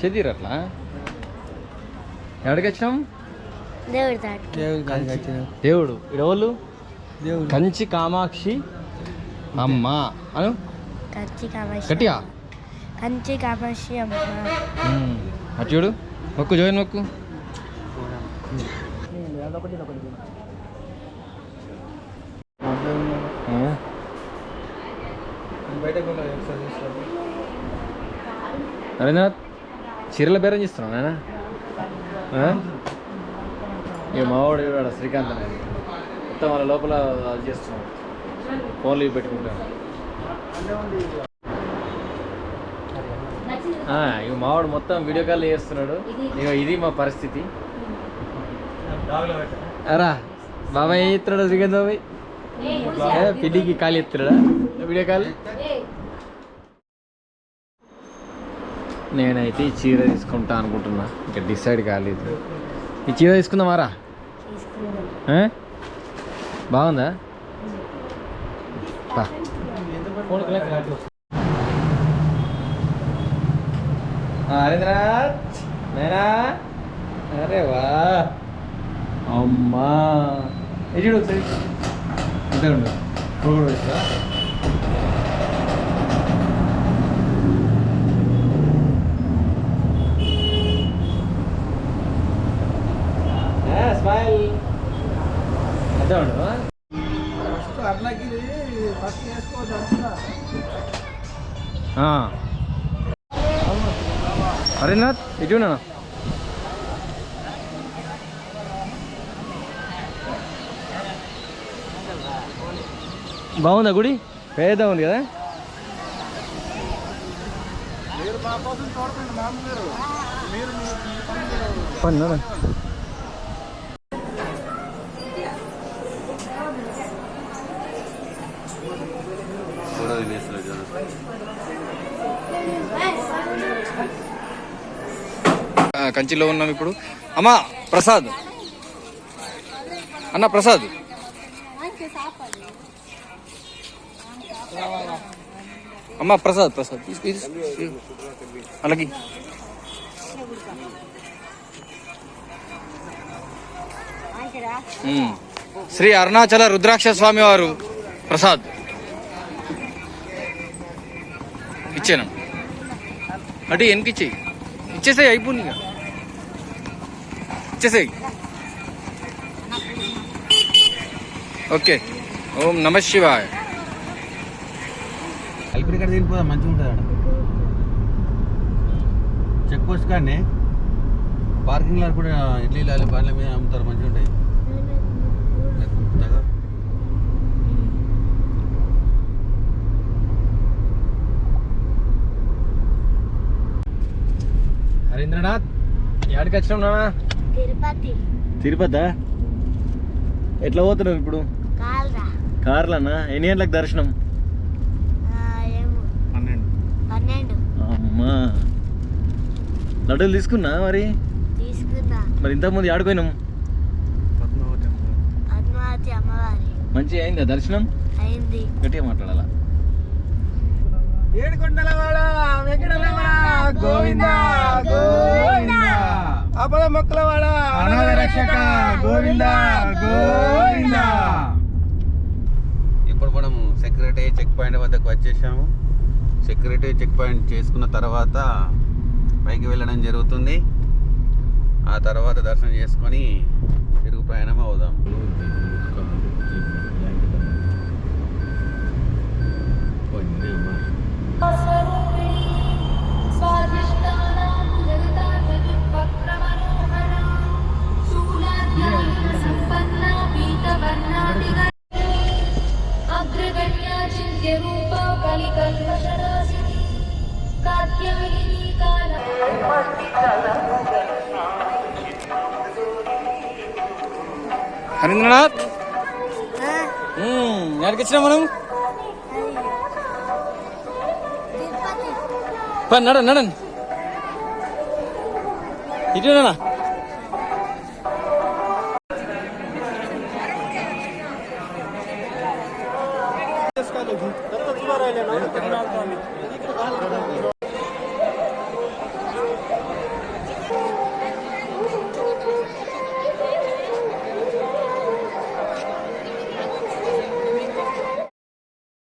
చదివిరు అట్లా ఎక్కడికి వచ్చినాం? దేవుడు ఇడవళ్ళు కంచి కామాక్షి అమ్మ అను గట్టిగా కంచి కామాక్షి అమ్మ. అటు చూడు మొక్కు జోయిన్ మొక్కు. నరేంద్రనాథ్ చీరల బేరం చేస్తున్నావు నాయన? ఇక మావాడు ఇవాడు శ్రీకాంత్ అనేది మొత్తం వాళ్ళ లోపల అది చేస్తున్నాం, ఫోన్లు ఇవి పెట్టుకుంటాను. ఇక మావాడు మొత్తం వీడియో కాల్ చేస్తున్నాడు. ఇక ఇది మా పరిస్థితి. అరా బాబాయ్ ఏం చెప్తున్నాడు శ్రీకాంత్ బాబాయ్? పిల్లికి కాలు ఎత్తున్నాడా వీడియో కాల్? నేనైతే ఈ చీర తీసుకుంటా అనుకుంటున్నా, ఇంకా డిసైడ్ కాలేదు. ఈ చీర తీసుకుందామారా? బాగుందా? హరీంద్రనాథ్ నేనా? అరే వా అమ్మా ఎజుడు ఒకసారి అంతే ఉండు. స్మైల్ అంతే ఉండు. హరీంద్రనాథ్ ఇటున్నా బాగుందా గుడి? పేద ఉంది కదా. పన్నా కంచిలో ఉన్నాం ఇప్పుడు. అమ్మా ప్రసాద్ అన్న, ప్రసాద్ అమ్మా ప్రసాద్ ప్రసాద్ అలాగే. శ్రీ అరుణాచల రుద్రాక్ష స్వామి వారు ప్రసాద్ ఇచ్చాను. అంటే వెనక్కి ఇచ్చేయి, ఇచ్చేసాయి అయిపోయింది, ఇక ఇచ్చేసాయి. ఓకే, ఓం నమ శివాయ. అల్పిరి కాడ తినిపోదా, మంచిగా ఉంటుంది అక్కడ. చెక్ పోస్ట్ కానీ పార్కింగ్లో కూడా ఇడ్లీ లాలి బండ్ల మీద అమ్ముతారు, మంచిగా ఉంటాయి. హరీంద్రనాథ్ ఎక్కడికి వచ్చినాం నాన్న? తిరుపతి. ఎట్లా పోతున్నావు ఇప్పుడు? కార్లన్నా? ఎన్ని గంటలకు దర్శనం? 12. అమ్మా లడ్డూలు తీసుకున్నా మరి? మరి ఇంతకుముందు ఆడుకోయినాం. మంచిగా అయిందా దర్శనం? అయింది. గట్టిగా మాట్లాడాలా? ఏడుకొండలవాడ వెంకటరమణ గోవిందా గోవిందా, అపద మొక్కలవాడ అనాథ రక్షక గోవిందా గోవిందా. ఇప్పుడు మనం సెక్యూరిటీ చెక్ పాయింట్ వద్దకు వచ్చేసాము. సెక్యూరిటీ చెక్ పాయింట్ చేసుకున్న తర్వాత పైకి వెళ్ళడం జరుగుతుంది. ఆ తర్వాత దర్శనం చేసుకొని తిరుగు ప్రయాణం అవుదాం. హరీంద్రనాథ్ ఎక్కడికి వచ్చినా మనం? నడండి ఇటు